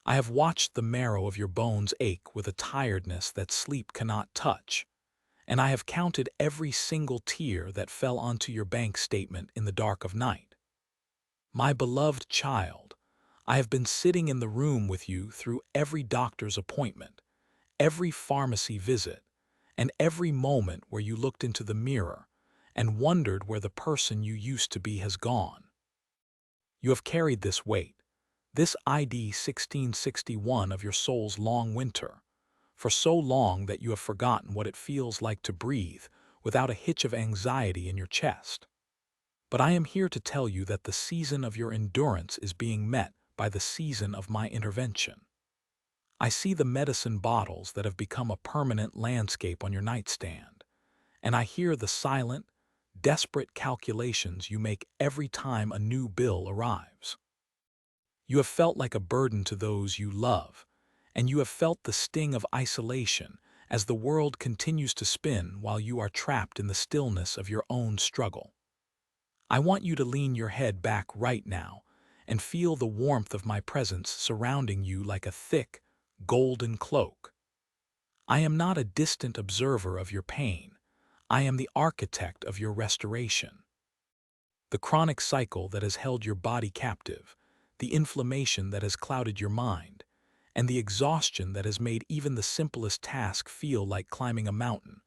I have watched the marrow of your bones ache with a tiredness that sleep cannot touch, and I have counted every single tear that fell onto your bank statement in the dark of night. My beloved child, I have been sitting in the room with you through every doctor's appointment, every pharmacy visit, and every moment where you looked into the mirror and wondered where the person you used to be has gone. You have carried this weight, this ID 1661 of your soul's long winter, for so long that you have forgotten what it feels like to breathe without a hitch of anxiety in your chest. But I am here to tell you that the season of your endurance is being met by the season of my intervention. I see the medicine bottles that have become a permanent landscape on your nightstand, and I hear the silent, desperate calculations you make every time a new bill arrives. You have felt like a burden to those you love, and you have felt the sting of isolation as the world continues to spin while you are trapped in the stillness of your own struggle. I want you to lean your head back right now and feel the warmth of my presence surrounding you like a thick, golden cloak. I am not a distant observer of your pain. I am the architect of your restoration. The chronic cycle that has held your body captive, the inflammation that has clouded your mind, and the exhaustion that has made even the simplest task feel like climbing a mountain,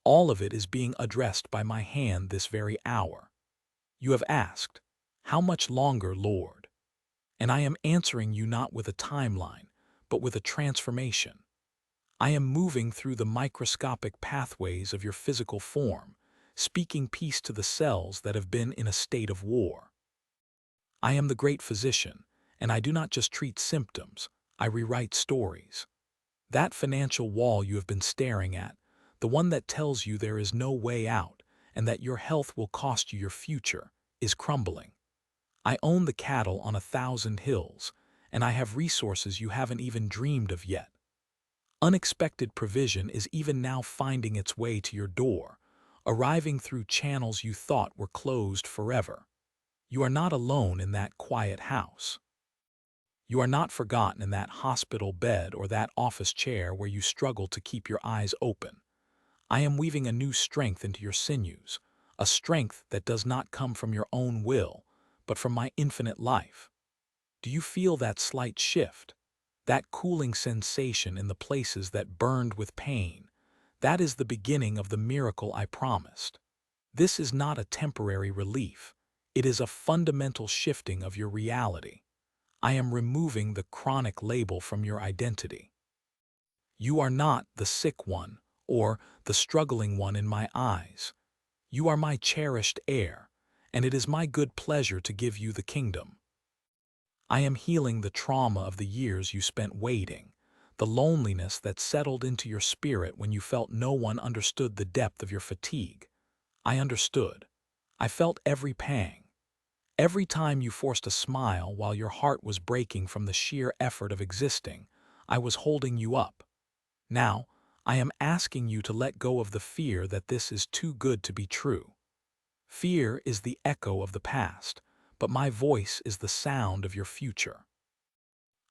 all of it is being addressed by my hand this very hour. You have asked, "How much longer, Lord?" And I am answering you not with a timeline, but with a transformation. I am moving through the microscopic pathways of your physical form, speaking peace to the cells that have been in a state of war. I am the great physician, and I do not just treat symptoms, I rewrite stories. That financial wall you have been staring at, the one that tells you there is no way out and that your health will cost you your future, is crumbling. I own the cattle on 1,000 hills, and I have resources you haven't even dreamed of yet. Unexpected provision is even now finding its way to your door, arriving through channels you thought were closed forever. You are not alone in that quiet house. You are not forgotten in that hospital bed or that office chair where you struggle to keep your eyes open. I am weaving a new strength into your sinews, a strength that does not come from your own will, but from my infinite life. Do you feel that slight shift? That cooling sensation in the places that burned with pain? That is the beginning of the miracle I promised. This is not a temporary relief. It is a fundamental shifting of your reality. I am removing the chronic label from your identity. You are not the sick one or the struggling one in my eyes. You are my cherished heir, and it is my good pleasure to give you the kingdom. I am healing the trauma of the years you spent waiting, the loneliness that settled into your spirit when you felt no one understood the depth of your fatigue. I understood. I felt every pang. Every time you forced a smile while your heart was breaking from the sheer effort of existing, I was holding you up. Now, I am asking you to let go of the fear that this is too good to be true. Fear is the echo of the past, but my voice is the sound of your future.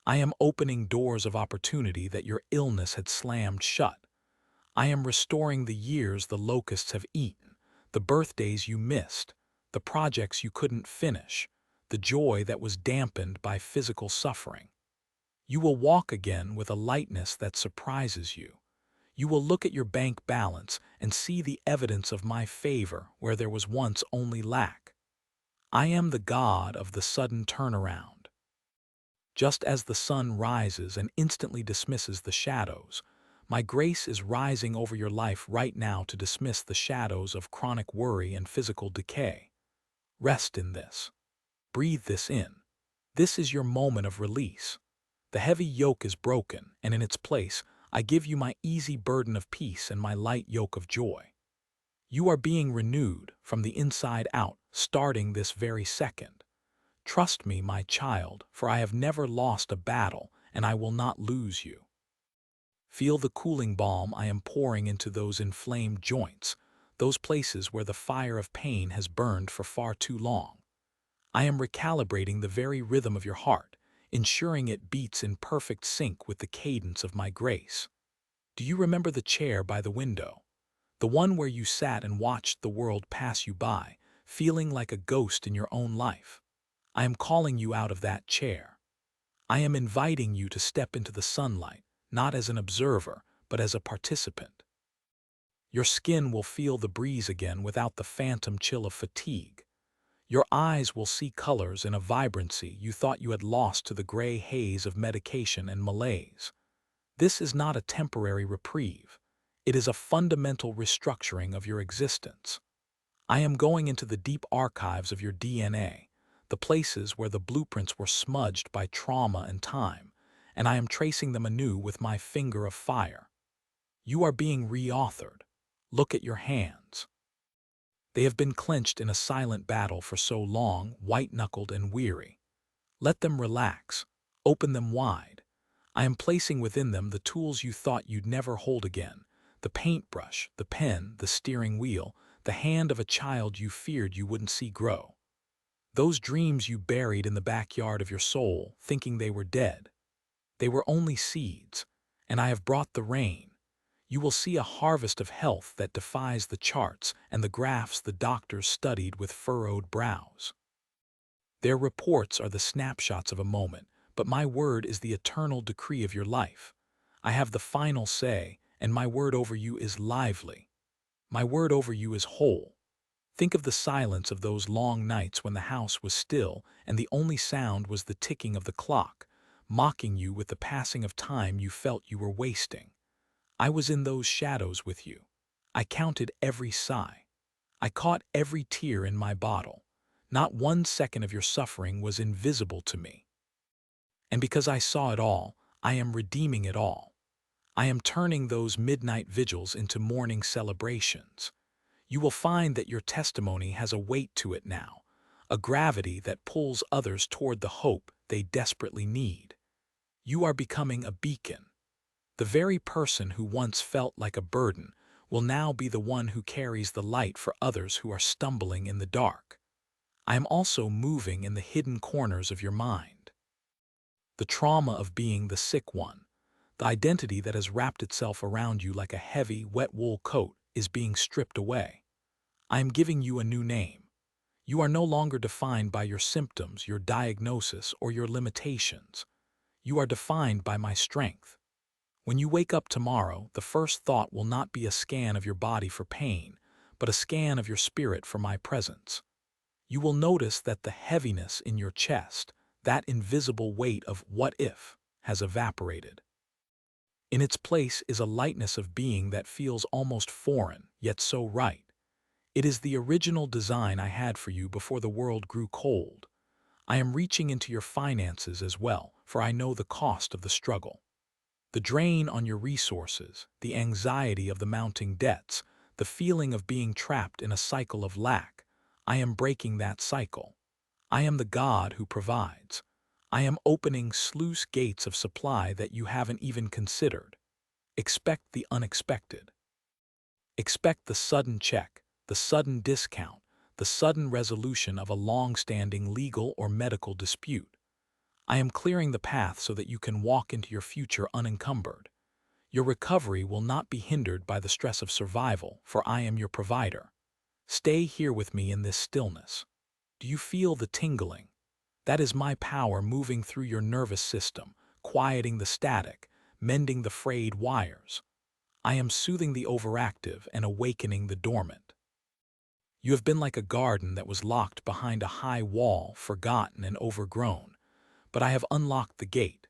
I am opening doors of opportunity that your illness had slammed shut. I am restoring the years the locusts have eaten, the birthdays you missed, the projects you couldn't finish, the joy that was dampened by physical suffering. You will walk again with a lightness that surprises you. You will look at your bank balance and see the evidence of my favor where there was once only lack. I am the God of the sudden turnaround. Just as the sun rises and instantly dismisses the shadows, my grace is rising over your life right now to dismiss the shadows of chronic worry and physical decay. Rest in this. Breathe this in. This is your moment of release. The heavy yoke is broken, and in its place, I give you my easy burden of peace and my light yoke of joy. You are being renewed from the inside out, starting this very second. Trust me, my child, for I have never lost a battle, and I will not lose you. Feel the cooling balm I am pouring into those inflamed joints, those places where the fire of pain has burned for far too long. I am recalibrating the very rhythm of your heart, ensuring it beats in perfect sync with the cadence of my grace. Do you remember the chair by the window? The one where you sat and watched the world pass you by, feeling like a ghost in your own life? I am calling you out of that chair. I am inviting you to step into the sunlight, not as an observer, but as a participant. Your skin will feel the breeze again without the phantom chill of fatigue. Your eyes will see colors in a vibrancy you thought you had lost to the gray haze of medication and malaise. This is not a temporary reprieve. It is a fundamental restructuring of your existence. I am going into the deep archives of your DNA, the places where the blueprints were smudged by trauma and time, and I am tracing them anew with my finger of fire. You are being reauthored. Look at your hands. They have been clenched in a silent battle for so long, white-knuckled and weary. Let them relax. Open them wide. I am placing within them the tools you thought you'd never hold again: the paintbrush, the pen, the steering wheel, the hand of a child you feared you wouldn't see grow. Those dreams you buried in the backyard of your soul, thinking they were dead. They were only seeds, and I have brought the rain. You will see a harvest of health that defies the charts and the graphs the doctors studied with furrowed brows. Their reports are the snapshots of a moment, but my word is the eternal decree of your life. I have the final say, and my word over you is lively. My word over you is whole. Think of the silence of those long nights when the house was still and the only sound was the ticking of the clock, mocking you with the passing of time you felt you were wasting. I was in those shadows with you. I counted every sigh. I caught every tear in my bottle. Not 1 second of your suffering was invisible to me. And because I saw it all, I am redeeming it all. I am turning those midnight vigils into morning celebrations. You will find that your testimony has a weight to it now, a gravity that pulls others toward the hope they desperately need. You are becoming a beacon. The very person who once felt like a burden will now be the one who carries the light for others who are stumbling in the dark. I am also moving in the hidden corners of your mind. The trauma of being the sick one, the identity that has wrapped itself around you like a heavy, wet wool coat, is being stripped away. I am giving you a new name. You are no longer defined by your symptoms, your diagnosis, or your limitations. You are defined by my strength. When you wake up tomorrow, the first thought will not be a scan of your body for pain, but a scan of your spirit for my presence. You will notice that the heaviness in your chest, that invisible weight of what if, has evaporated. In its place is a lightness of being that feels almost foreign, yet so right. It is the original design I had for you before the world grew cold. I am reaching into your finances as well, for I know the cost of the struggle. The drain on your resources, the anxiety of the mounting debts, the feeling of being trapped in a cycle of lack. I am breaking that cycle. I am the God who provides. I am opening sluice gates of supply that you haven't even considered. Expect the unexpected. Expect the sudden check, the sudden discount, the sudden resolution of a long-standing legal or medical dispute. I am clearing the path so that you can walk into your future unencumbered. Your recovery will not be hindered by the stress of survival, for I am your provider. Stay here with me in this stillness. Do you feel the tingling? That is my power moving through your nervous system, quieting the static, mending the frayed wires. I am soothing the overactive and awakening the dormant. You have been like a garden that was locked behind a high wall, forgotten and overgrown, but I have unlocked the gate.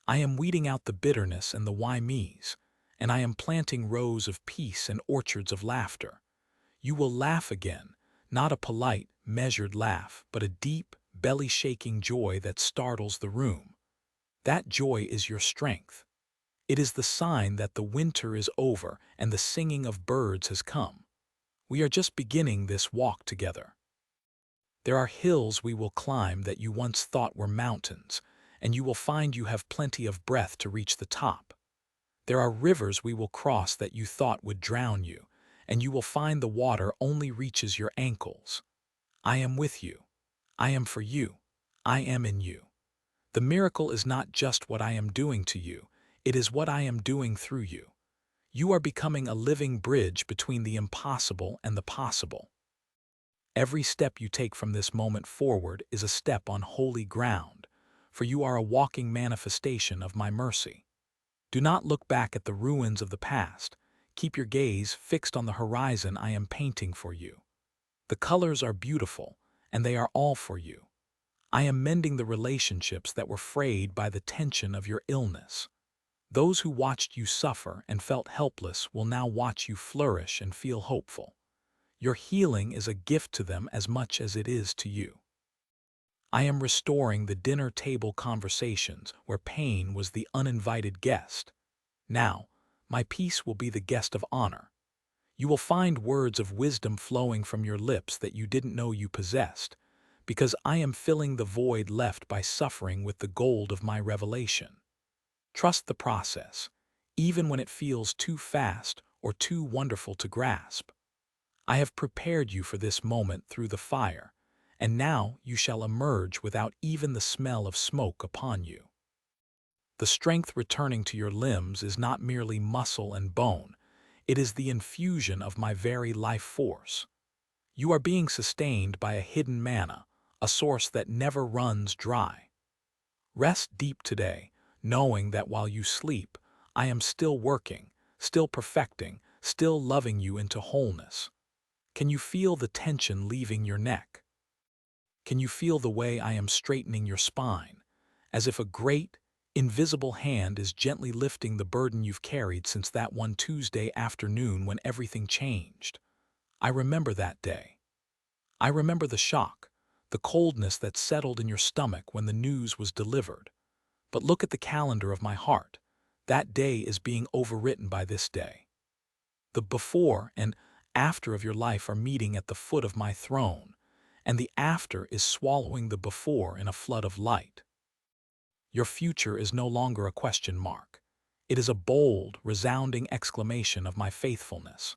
I am weeding out the bitterness and the why me's, and I am planting rows of peace and orchards of laughter. You will laugh again, not a polite, measured laugh, but a deep, belly-shaking joy that startles the room. That joy is your strength. It is the sign that the winter is over and the singing of birds has come. We are just beginning this walk together. There are hills we will climb that you once thought were mountains, and you will find you have plenty of breath to reach the top. There are rivers we will cross that you thought would drown you, and you will find the water only reaches your ankles. I am with you. I am for you. I am in you. The miracle is not just what I am doing to you, it is what I am doing through you. You are becoming a living bridge between the impossible and the possible. Every step you take from this moment forward is a step on holy ground, for you are a walking manifestation of my mercy. Do not look back at the ruins of the past. Keep your gaze fixed on the horizon I am painting for you. The colors are beautiful, and they are all for you. I am mending the relationships that were frayed by the tension of your illness. Those who watched you suffer and felt helpless will now watch you flourish and feel hopeful. Your healing is a gift to them as much as it is to you. I am restoring the dinner table conversations where pain was the uninvited guest. Now, my peace will be the guest of honor. You will find words of wisdom flowing from your lips that you didn't know you possessed, because I am filling the void left by suffering with the gold of my revelation. Trust the process, even when it feels too fast or too wonderful to grasp. I have prepared you for this moment through the fire, and now you shall emerge without even the smell of smoke upon you. The strength returning to your limbs is not merely muscle and bone, it is the infusion of my very life force. You are being sustained by a hidden manna, a source that never runs dry. Rest deep today, knowing that while you sleep, I am still working, still perfecting, still loving you into wholeness. Can you feel the tension leaving your neck? Can you feel the way I am straightening your spine, as if a great, invisible hand is gently lifting the burden you've carried since that one Tuesday afternoon when everything changed? I remember that day. I remember the shock, the coldness that settled in your stomach when the news was delivered. But look at the calendar of my heart. That day is being overwritten by this day. The before and after of your life are meeting at the foot of my throne, and the after is swallowing the before in a flood of light. Your future is no longer a question mark. It is a bold, resounding exclamation of my faithfulness.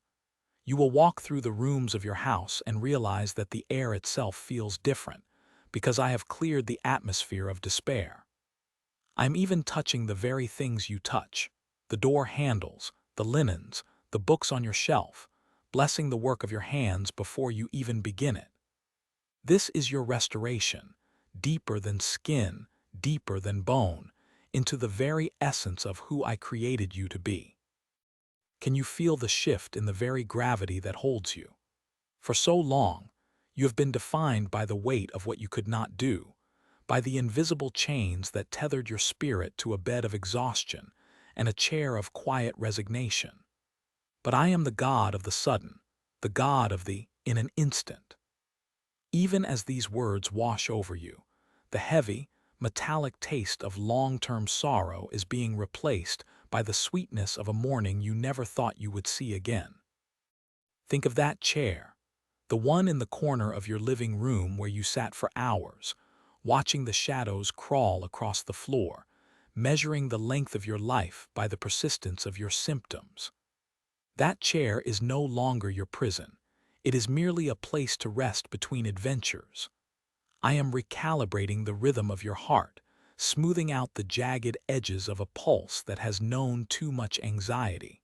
You will walk through the rooms of your house and realize that the air itself feels different, because I have cleared the atmosphere of despair. I'm even touching the very things you touch, the door handles, the linens, the books on your shelf, blessing the work of your hands before you even begin it. This is your restoration, deeper than skin, deeper than bone, into the very essence of who I created you to be. Can you feel the shift in the very gravity that holds you? For so long, you have been defined by the weight of what you could not do, by the invisible chains that tethered your spirit to a bed of exhaustion and a chair of quiet resignation. But I am the God of the sudden, the God of the in an instant. Even as these words wash over you, the heavy, metallic taste of long-term sorrow is being replaced by the sweetness of a morning you never thought you would see again. Think of that chair, the one in the corner of your living room where you sat for hours, watching the shadows crawl across the floor, measuring the length of your life by the persistence of your symptoms. That chair is no longer your prison. It is merely a place to rest between adventures. I am recalibrating the rhythm of your heart, smoothing out the jagged edges of a pulse that has known too much anxiety.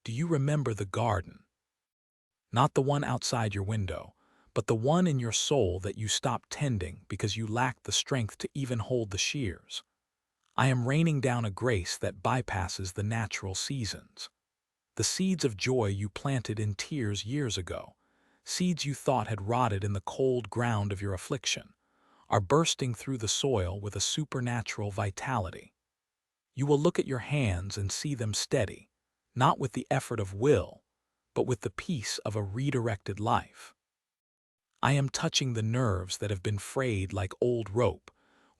Do you remember the garden? Not the one outside your window, but the one in your soul that you stopped tending because you lacked the strength to even hold the shears. I am raining down a grace that bypasses the natural seasons. The seeds of joy you planted in tears years ago, seeds you thought had rotted in the cold ground of your affliction, are bursting through the soil with a supernatural vitality. You will look at your hands and see them steady, not with the effort of will, but with the peace of a redirected life. I am touching the nerves that have been frayed like old rope,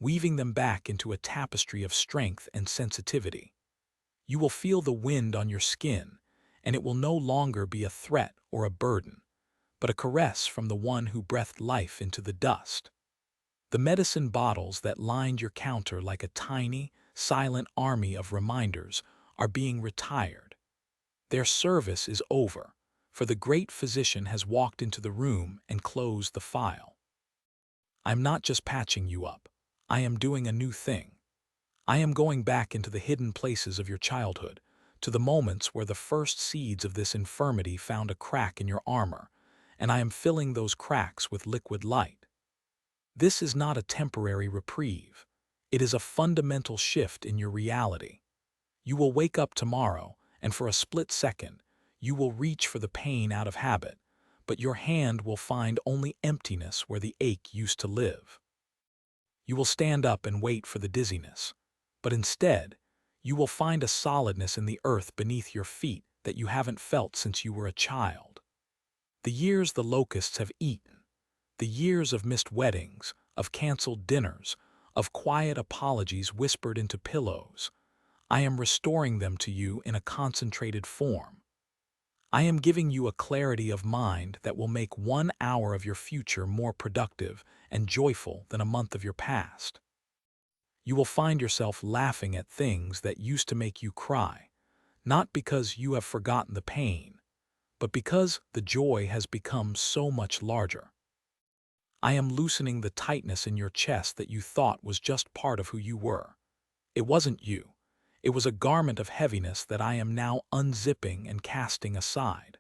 weaving them back into a tapestry of strength and sensitivity. You will feel the wind on your skin, and it will no longer be a threat or a burden, but a caress from the one who breathed life into the dust. The medicine bottles that lined your counter like a tiny, silent army of reminders are being retired. Their service is over, for the great physician has walked into the room and closed the file. I'm not just patching you up. I am doing a new thing. I am going back into the hidden places of your childhood, to the moments where the first seeds of this infirmity found a crack in your armor, and I am filling those cracks with liquid light. This is not a temporary reprieve. It is a fundamental shift in your reality. You will wake up tomorrow, and for a split second, you will reach for the pain out of habit, but your hand will find only emptiness where the ache used to live. You will stand up and wait for the dizziness, but instead, you will find a solidness in the earth beneath your feet that you haven't felt since you were a child. The years the locusts have eaten, the years of missed weddings, of canceled dinners, of quiet apologies whispered into pillows, I am restoring them to you in a concentrated form. I am giving you a clarity of mind that will make 1 hour of your future more productive and joyful than a month of your past. You will find yourself laughing at things that used to make you cry, not because you have forgotten the pain, but because the joy has become so much larger. I am loosening the tightness in your chest that you thought was just part of who you were. It wasn't you. It was a garment of heaviness that I am now unzipping and casting aside.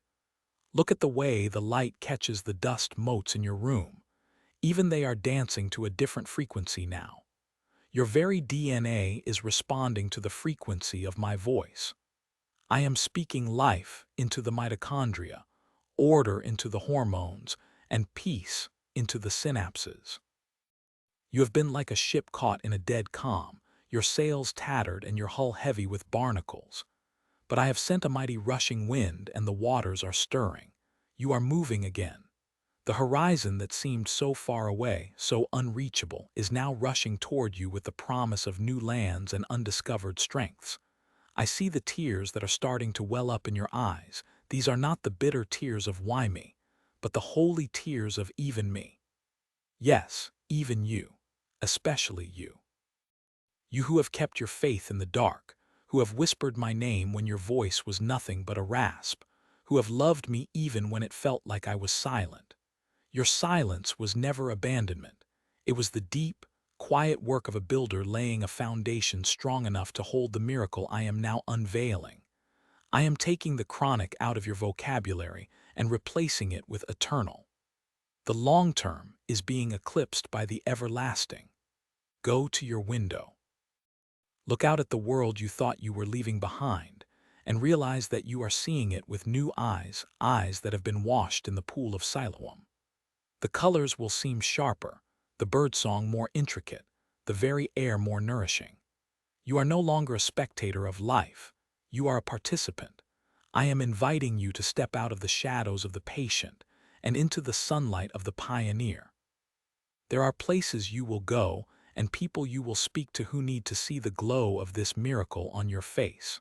Look at the way the light catches the dust motes in your room. Even they are dancing to a different frequency now. Your very DNA is responding to the frequency of my voice. I am speaking life into the mitochondria, order into the hormones, and peace into the synapses. You have been like a ship caught in a dead calm, your sails tattered and your hull heavy with barnacles. But I have sent a mighty rushing wind, and the waters are stirring. You are moving again. The horizon that seemed so far away, so unreachable, is now rushing toward you with the promise of new lands and undiscovered strengths. I see the tears that are starting to well up in your eyes. These are not the bitter tears of why me, but the holy tears of even me. Yes, even you, especially you. You who have kept your faith in the dark, who have whispered my name when your voice was nothing but a rasp, who have loved me even when it felt like I was silent. Your silence was never abandonment. It was the deep, quiet work of a builder laying a foundation strong enough to hold the miracle I am now unveiling. I am taking the chronic out of your vocabulary and replacing it with eternal. The long term is being eclipsed by the everlasting. Go to your window. Look out at the world you thought you were leaving behind, and realize that you are seeing it with new eyes, eyes that have been washed in the pool of Siloam. The colors will seem sharper, the birdsong more intricate, the very air more nourishing. You are no longer a spectator of life. You are a participant. I am inviting you to step out of the shadows of the patient and into the sunlight of the pioneer. There are places you will go and people you will speak to who need to see the glow of this miracle on your face.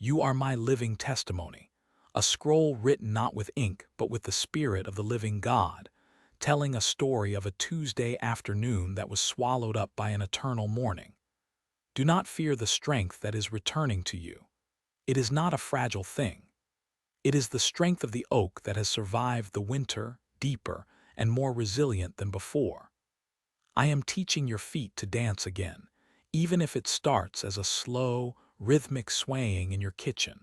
You are my living testimony, a scroll written not with ink but with the spirit of the living God, telling a story of a Tuesday afternoon that was swallowed up by an eternal morning. Do not fear the strength that is returning to you. It is not a fragile thing. It is the strength of the oak that has survived the winter, deeper and more resilient than before. I am teaching your feet to dance again, even if it starts as a slow, rhythmic swaying in your kitchen.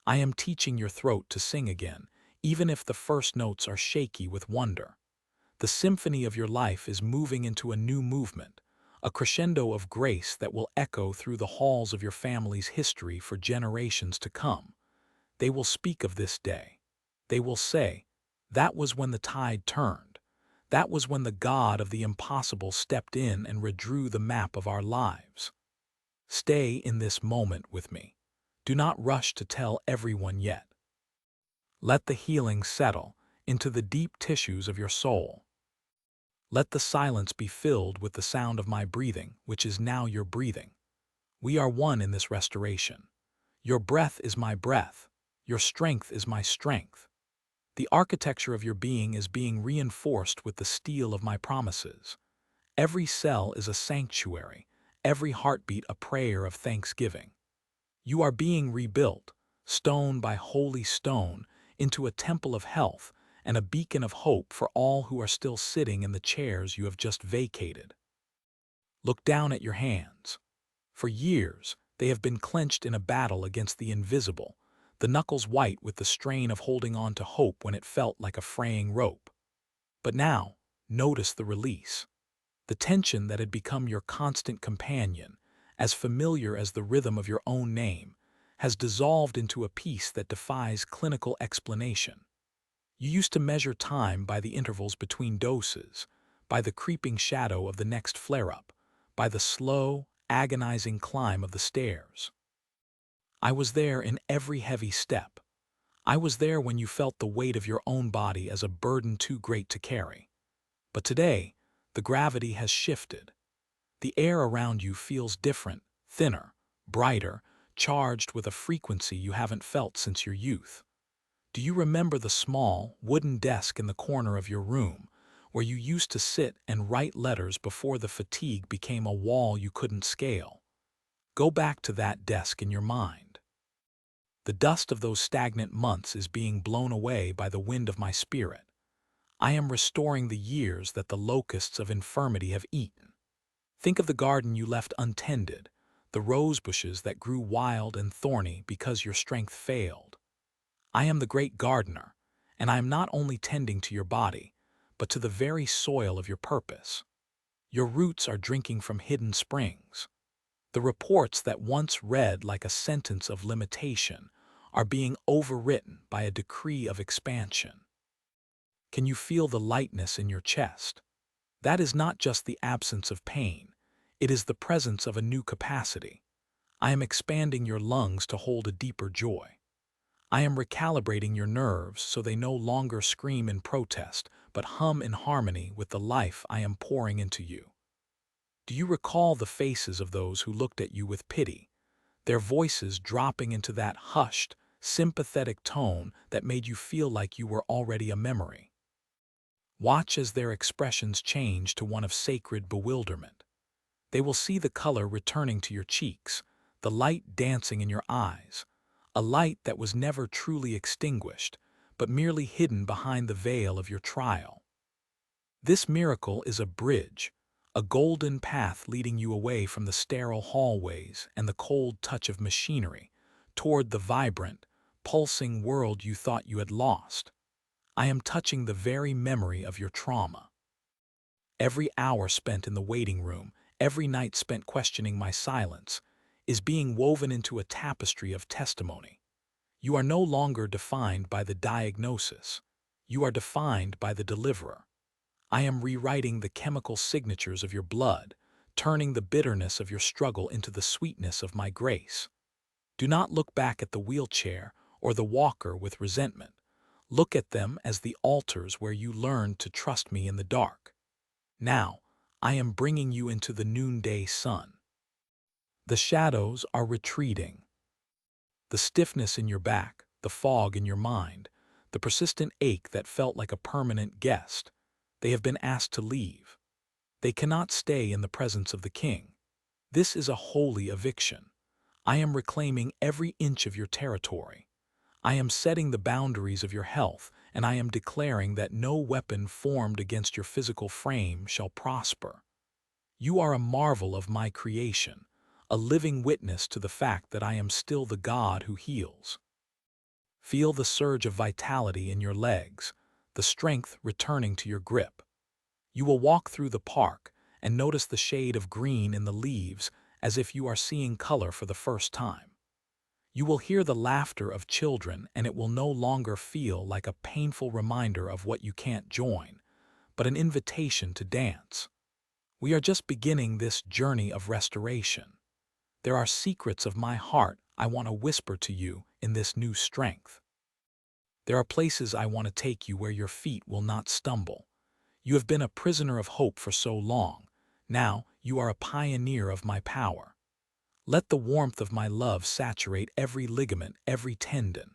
I am teaching your throat to sing again, even if the first notes are shaky with wonder. The symphony of your life is moving into a new movement, a crescendo of grace that will echo through the halls of your family's history for generations to come. They will speak of this day. They will say, "That was when the tide turned. That was when the God of the impossible stepped in and redrew the map of our lives." Stay in this moment with me. Do not rush to tell everyone yet. Let the healing settle into the deep tissues of your soul. Let the silence be filled with the sound of my breathing, which is now your breathing. We are one in this restoration. Your breath is my breath. Your strength is my strength. The architecture of your being is being reinforced with the steel of my promises. Every cell is a sanctuary, every heartbeat a prayer of thanksgiving. You are being rebuilt, stone by holy stone, into a temple of health and a beacon of hope for all who are still sitting in the chairs you have just vacated. Look down at your hands. For years, they have been clenched in a battle against the invisible, the knuckles white with the strain of holding on to hope when it felt like a fraying rope. But now, notice the release. The tension that had become your constant companion, as familiar as the rhythm of your own name, has dissolved into a peace that defies clinical explanation. You used to measure time by the intervals between doses, by the creeping shadow of the next flare-up, by the slow, agonizing climb of the stairs. I was there in every heavy step. I was there when you felt the weight of your own body as a burden too great to carry. But today, the gravity has shifted. The air around you feels different, thinner, brighter, charged with a frequency you haven't felt since your youth. Do you remember the small, wooden desk in the corner of your room, where you used to sit and write letters before the fatigue became a wall you couldn't scale? Go back to that desk in your mind. The dust of those stagnant months is being blown away by the wind of my spirit. I am restoring the years that the locusts of infirmity have eaten. Think of the garden you left untended, the rose bushes that grew wild and thorny because your strength failed. I am the great gardener, and I am not only tending to your body, but to the very soil of your purpose. Your roots are drinking from hidden springs. The reports that once read like a sentence of limitation are being overwritten by a decree of expansion. Can you feel the lightness in your chest? That is not just the absence of pain, it is the presence of a new capacity. I am expanding your lungs to hold a deeper joy. I am recalibrating your nerves so they no longer scream in protest, but hum in harmony with the life I am pouring into you. Do you recall the faces of those who looked at you with pity, their voices dropping into that hushed, sympathetic tone that made you feel like you were already a memory? Watch as their expressions change to one of sacred bewilderment. They will see the color returning to your cheeks, the light dancing in your eyes, a light that was never truly extinguished, but merely hidden behind the veil of your trial. This miracle is a bridge, a golden path leading you away from the sterile hallways and the cold touch of machinery, toward the vibrant, pulsing world you thought you had lost. I am touching the very memory of your trauma. Every hour spent in the waiting room, every night spent questioning my silence, is being woven into a tapestry of testimony. You are no longer defined by the diagnosis. You are defined by the deliverer. I am rewriting the chemical signatures of your blood, turning the bitterness of your struggle into the sweetness of my grace. Do not look back at the wheelchair or the walker with resentment. Look at them as the altars where you learned to trust me in the dark. Now, I am bringing you into the noonday sun. The shadows are retreating. The stiffness in your back, the fog in your mind, the persistent ache that felt like a permanent guest, they have been asked to leave. They cannot stay in the presence of the king. This is a holy eviction. I am reclaiming every inch of your territory. I am setting the boundaries of your health, and I am declaring that no weapon formed against your physical frame shall prosper. You are a marvel of my creation, a living witness to the fact that I am still the God who heals. Feel the surge of vitality in your legs, the strength returning to your grip. You will walk through the park and notice the shade of green in the leaves as if you are seeing color for the first time. You will hear the laughter of children, and it will no longer feel like a painful reminder of what you can't join, but an invitation to dance. We are just beginning this journey of restoration. There are secrets of my heart I want to whisper to you in this new strength. There are places I want to take you where your feet will not stumble. You have been a prisoner of hope for so long. Now you are a pioneer of my power. Let the warmth of my love saturate every ligament, every tendon.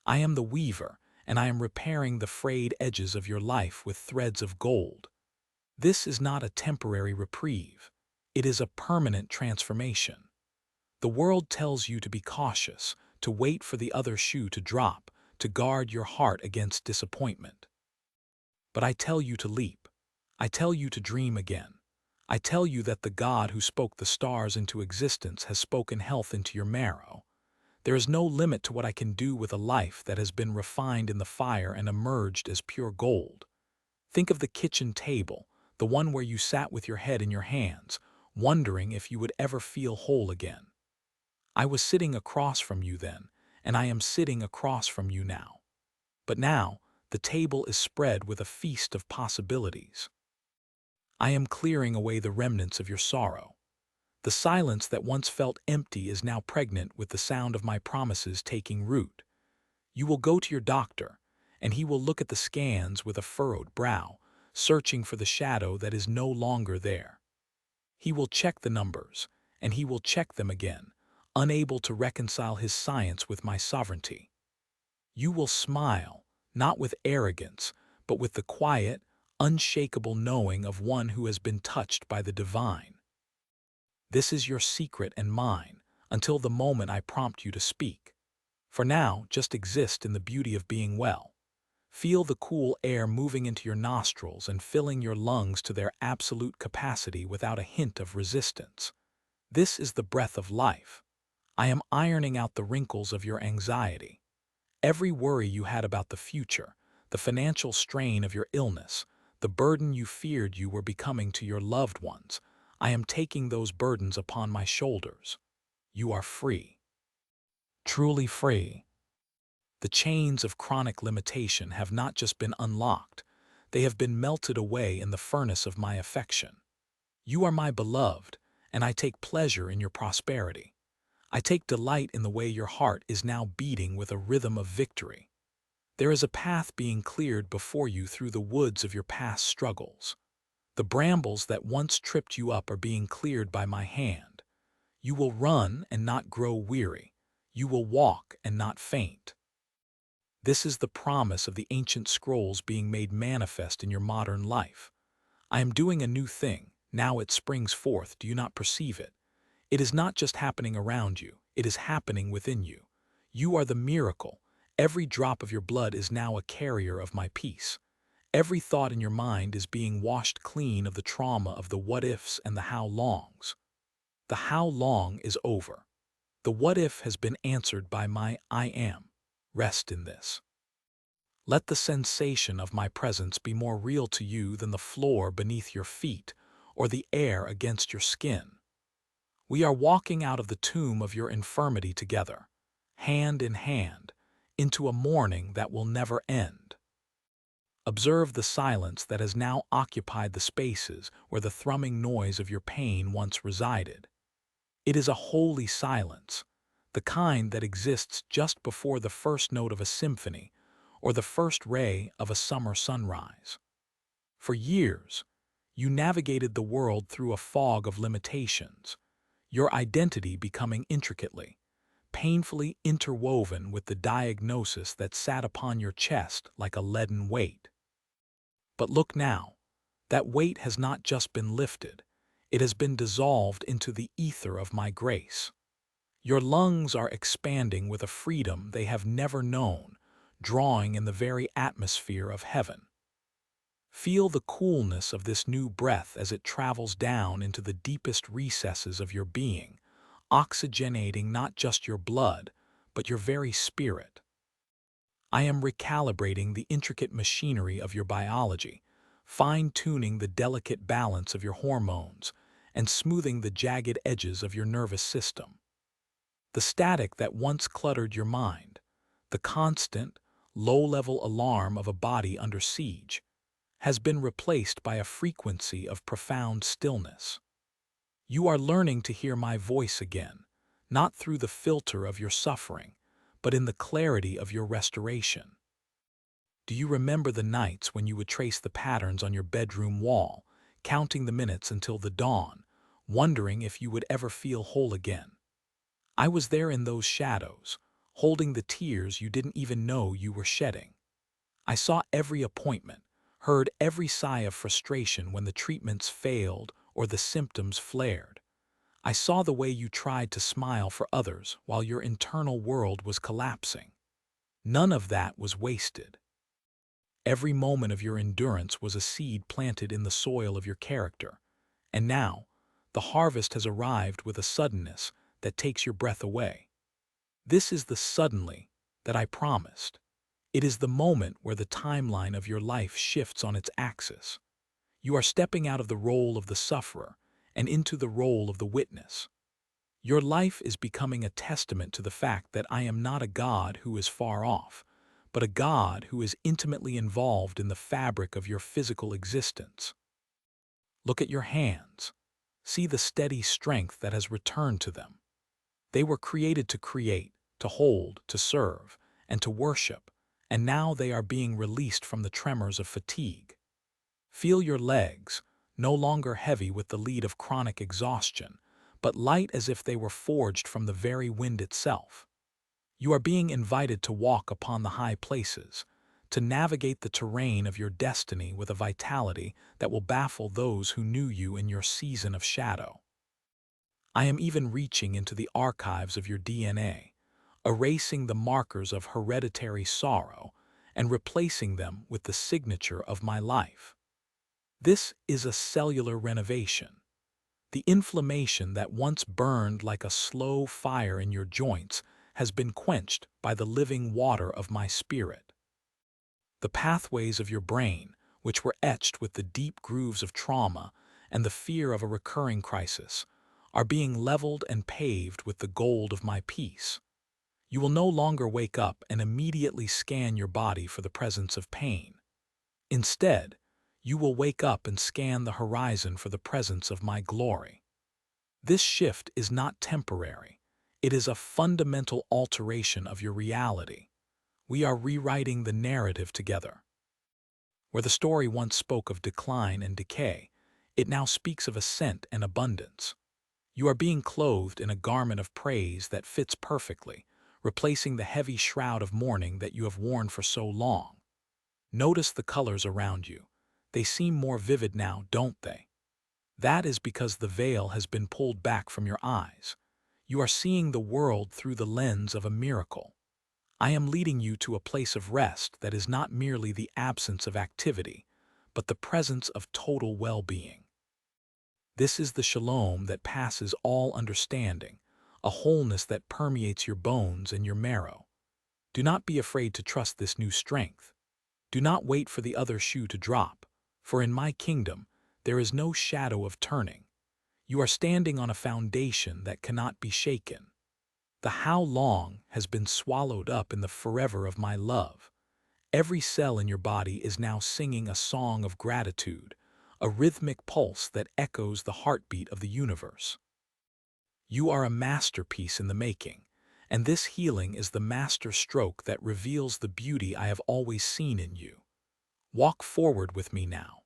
I am the weaver, and I am repairing the frayed edges of your life with threads of gold. This is not a temporary reprieve. It is a permanent transformation. The world tells you to be cautious, to wait for the other shoe to drop, to guard your heart against disappointment. But I tell you to leap. I tell you to dream again. I tell you that the God who spoke the stars into existence has spoken health into your marrow. There is no limit to what I can do with a life that has been refined in the fire and emerged as pure gold. Think of the kitchen table, the one where you sat with your head in your hands, wondering if you would ever feel whole again. I was sitting across from you then, and I am sitting across from you now. But now, the table is spread with a feast of possibilities. I am clearing away the remnants of your sorrow. The silence that once felt empty is now pregnant with the sound of my promises taking root. You will go to your doctor, and he will look at the scans with a furrowed brow, searching for the shadow that is no longer there. He will check the numbers, and he will check them again, unable to reconcile his science with my sovereignty. You will smile, not with arrogance, but with the quiet, unshakable knowing of one who has been touched by the divine. This is your secret and mine, until the moment I prompt you to speak. For now, just exist in the beauty of being well. Feel the cool air moving into your nostrils and filling your lungs to their absolute capacity without a hint of resistance. This is the breath of life. I am ironing out the wrinkles of your anxiety. Every worry you had about the future, the financial strain of your illness, the burden you feared you were becoming to your loved ones, I am taking those burdens upon my shoulders. You are free. Truly free. The chains of chronic limitation have not just been unlocked, they have been melted away in the furnace of my affection. You are my beloved, and I take pleasure in your prosperity. I take delight in the way your heart is now beating with a rhythm of victory. There is a path being cleared before you through the woods of your past struggles. The brambles that once tripped you up are being cleared by my hand. You will run and not grow weary. You will walk and not faint. This is the promise of the ancient scrolls being made manifest in your modern life. I am doing a new thing. Now it springs forth. Do you not perceive it? It is not just happening around you. It is happening within you. You are the miracle. Every drop of your blood is now a carrier of my peace. Every thought in your mind is being washed clean of the trauma of the what-ifs and the how-longs. The how-long is over. The what-if has been answered by my I am. Rest in this. Let the sensation of my presence be more real to you than the floor beneath your feet or the air against your skin. We are walking out of the tomb of your infirmity together, hand in hand, into a morning that will never end. Observe the silence that has now occupied the spaces where the thrumming noise of your pain once resided. It is a holy silence, the kind that exists just before the first note of a symphony or the first ray of a summer sunrise. For years, you navigated the world through a fog of limitations, your identity becoming intricately, painfully interwoven with the diagnosis that sat upon your chest like a leaden weight. But look now, that weight has not just been lifted, it has been dissolved into the ether of my grace. Your lungs are expanding with a freedom they have never known, drawing in the very atmosphere of heaven. Feel the coolness of this new breath as it travels down into the deepest recesses of your being, oxygenating not just your blood, but your very spirit. I am recalibrating the intricate machinery of your biology, fine-tuning the delicate balance of your hormones, and smoothing the jagged edges of your nervous system. The static that once cluttered your mind, the constant, low-level alarm of a body under siege, has been replaced by a frequency of profound stillness. You are learning to hear my voice again, not through the filter of your suffering, but in the clarity of your restoration. Do you remember the nights when you would trace the patterns on your bedroom wall, counting the minutes until the dawn, wondering if you would ever feel whole again? I was there in those shadows, holding the tears you didn't even know you were shedding. I saw every appointment, heard every sigh of frustration when the treatments failed or the symptoms flared. I saw the way you tried to smile for others while your internal world was collapsing. None of that was wasted. Every moment of your endurance was a seed planted in the soil of your character, And now, the harvest has arrived with a suddenness that takes your breath away. This is the suddenly that I promised. It is the moment where the timeline of your life shifts on its axis. You are stepping out of the role of the sufferer and into the role of the witness. Your life is becoming a testament to the fact that I am not a God who is far off, but a God who is intimately involved in the fabric of your physical existence. Look at your hands. See the steady strength that has returned to them. They were created to create, to hold, to serve, and to worship, and now they are being released from the tremors of fatigue. Feel your legs, no longer heavy with the lead of chronic exhaustion, but light as if they were forged from the very wind itself. You are being invited to walk upon the high places, to navigate the terrain of your destiny with a vitality that will baffle those who knew you in your season of shadow. I am even reaching into the archives of your DNA, erasing the markers of hereditary sorrow and replacing them with the signature of my life. This is a cellular renovation. The inflammation that once burned like a slow fire in your joints has been quenched by the living water of my spirit. The pathways of your brain, which were etched with the deep grooves of trauma and the fear of a recurring crisis, are being leveled and paved with the gold of my peace. You will no longer wake up and immediately scan your body for the presence of pain. Instead, you will wake up and scan the horizon for the presence of my glory. This shift is not temporary. It is a fundamental alteration of your reality. We are rewriting the narrative together. Where the story once spoke of decline and decay, it now speaks of ascent and abundance. You are being clothed in a garment of praise that fits perfectly, replacing the heavy shroud of mourning that you have worn for so long. Notice the colors around you. They seem more vivid now, don't they? That is because the veil has been pulled back from your eyes. You are seeing the world through the lens of a miracle. I am leading you to a place of rest that is not merely the absence of activity, but the presence of total well-being. This is the shalom that passes all understanding, a wholeness that permeates your bones and your marrow. Do not be afraid to trust this new strength. Do not wait for the other shoe to drop, for in my kingdom there is no shadow of turning. You are standing on a foundation that cannot be shaken. The how long has been swallowed up in the forever of my love. Every cell in your body is now singing a song of gratitude, a rhythmic pulse that echoes the heartbeat of the universe. You are a masterpiece in the making, and this healing is the master stroke that reveals the beauty I have always seen in you. Walk forward with me now.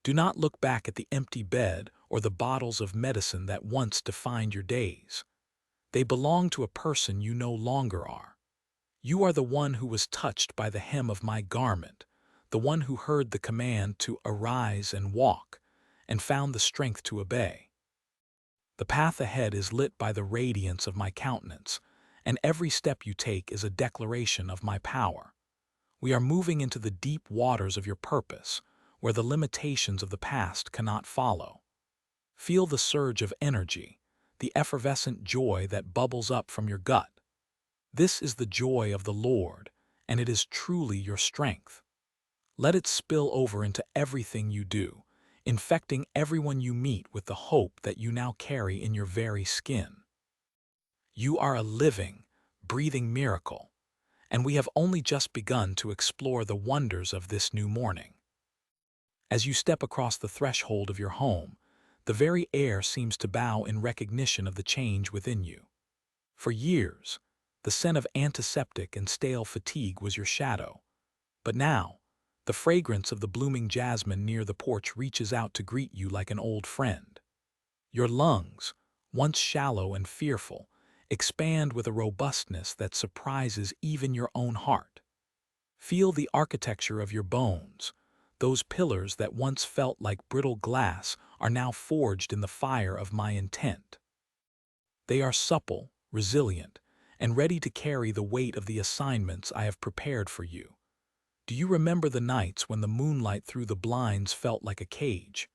Do not look back at the empty bed or the bottles of medicine that once defined your days. They belong to a person you no longer are. You are the one who was touched by the hem of my garment, the one who heard the command to arise and walk, and found the strength to obey. The path ahead is lit by the radiance of my countenance, and every step you take is a declaration of my power. We are moving into the deep waters of your purpose, where the limitations of the past cannot follow. Feel the surge of energy, the effervescent joy that bubbles up from your gut. This is the joy of the Lord, and it is truly your strength. Let it spill over into everything you do, infecting everyone you meet with the hope that you now carry in your very skin. You are a living, breathing miracle, and we have only just begun to explore the wonders of this new morning. As you step across the threshold of your home, the very air seems to bow in recognition of the change within you. For years, the scent of antiseptic and stale fatigue was your shadow. But now, the fragrance of the blooming jasmine near the porch reaches out to greet you like an old friend. Your lungs, once shallow and fearful, expand with a robustness that surprises even your own heart. Feel the architecture of your bones. Those pillars that once felt like brittle glass are now forged in the fire of my intent. They are supple, resilient, and ready to carry the weight of the assignments I have prepared for you. Do you remember the nights when the moonlight through the blinds felt like a cage?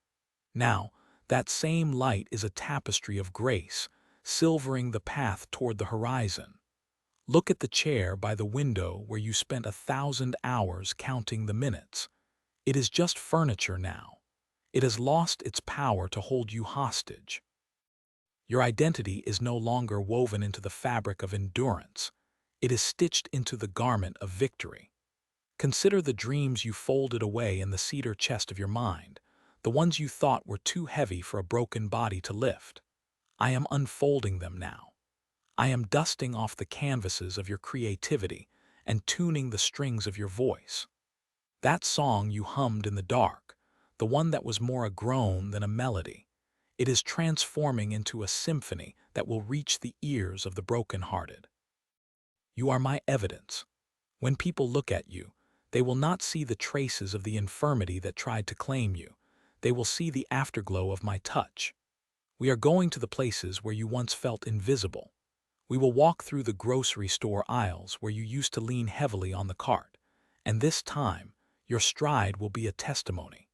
Now, That same light is a tapestry of grace, silvering the path toward the horizon. Look at the chair by the window where you spent 1,000 hours counting the minutes. It is just furniture now. It has lost its power to hold you hostage. Your identity is no longer woven into the fabric of endurance. It is stitched into the garment of victory. Consider the dreams you folded away in the cedar chest of your mind, the ones you thought were too heavy for a broken body to lift. I am unfolding them now. I am dusting off the canvases of your creativity and tuning the strings of your voice. That song you hummed in the dark, the one that was more a groan than a melody, it is transforming into a symphony that will reach the ears of the brokenhearted. You are my evidence. When people look at you, they will not see the traces of the infirmity that tried to claim you. They will see the afterglow of my touch. We are going to the places where you once felt invisible. We will walk through the grocery store aisles where you used to lean heavily on the cart, and this time, your stride will be a testimony.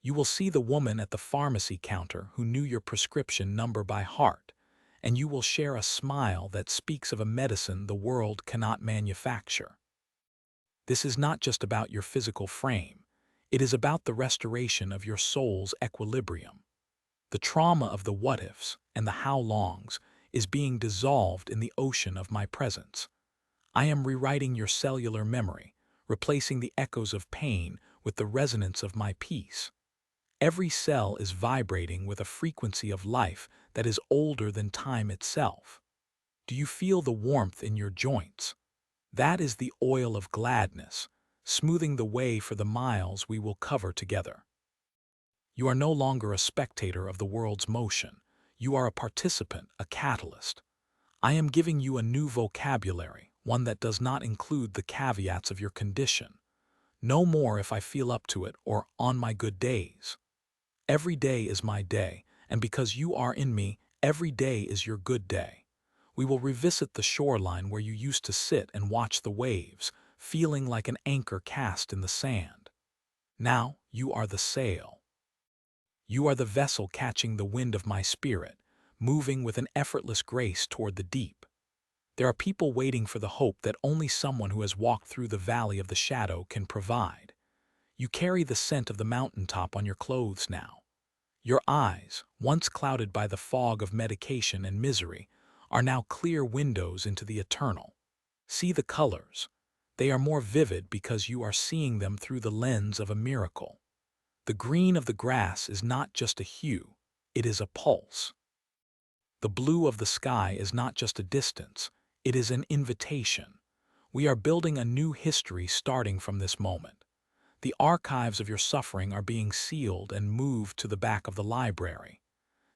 You will see the woman at the pharmacy counter who knew your prescription number by heart, and you will share a smile that speaks of a medicine the world cannot manufacture. This is not just about your physical frame. It is about the restoration of your soul's equilibrium. The trauma of the what-ifs and the how-longs is being dissolved in the ocean of my presence. I am rewriting your cellular memory, replacing the echoes of pain with the resonance of my peace. Every cell is vibrating with a frequency of life that is older than time itself. Do you feel the warmth in your joints? That is the oil of gladness, smoothing the way for the miles we will cover together. You are no longer a spectator of the world's motion. You are a participant, a catalyst. I am giving you a new vocabulary, one that does not include the caveats of your condition. No more if I feel up to it or on my good days. Every day is my day, and because you are in me, every day is your good day. We will revisit the shoreline where you used to sit and watch the waves, feeling like an anchor cast in the sand. Now you are the sail. You are the vessel catching the wind of my spirit, moving with an effortless grace toward the deep. There are people waiting for the hope that only someone who has walked through the valley of the shadow can provide. You carry the scent of the mountaintop on your clothes now. Your eyes, once clouded by the fog of medication and misery, are now clear windows into the eternal. See the colors. They are more vivid because you are seeing them through the lens of a miracle. The green of the grass is not just a hue, it is a pulse. The blue of the sky is not just a distance, it is an invitation. We are building a new history starting from this moment. The archives of your suffering are being sealed and moved to the back of the library.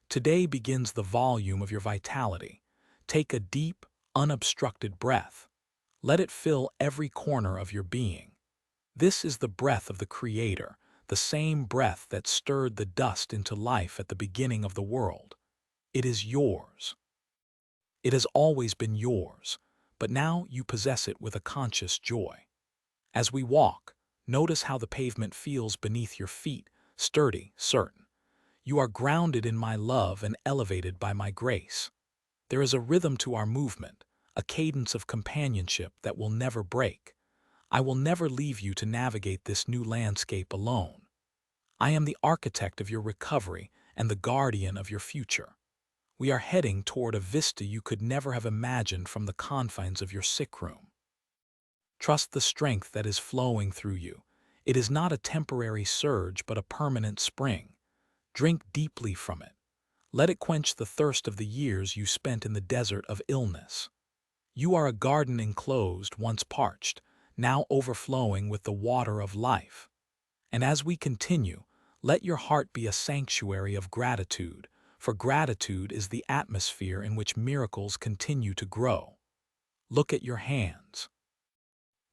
Today begins the volume of your vitality. Take a deep, unobstructed breath. Let it fill every corner of your being. This is the breath of the Creator, the same breath that stirred the dust into life at the beginning of the world. It is yours. It has always been yours, but now you possess it with a conscious joy. As we walk, notice how the pavement feels beneath your feet, sturdy, certain. You are grounded in my love and elevated by my grace. There is a rhythm to our movement, a cadence of companionship that will never break. I will never leave you to navigate this new landscape alone. I am the architect of your recovery and the guardian of your future. We are heading toward a vista you could never have imagined from the confines of your sick room. Trust the strength that is flowing through you. It is not a temporary surge but a permanent spring. Drink deeply from it. Let it quench the thirst of the years you spent in the desert of illness. You are a garden enclosed, once parched, now overflowing with the water of life. And as we continue, let your heart be a sanctuary of gratitude, for gratitude is the atmosphere in which miracles continue to grow. Look at your hands.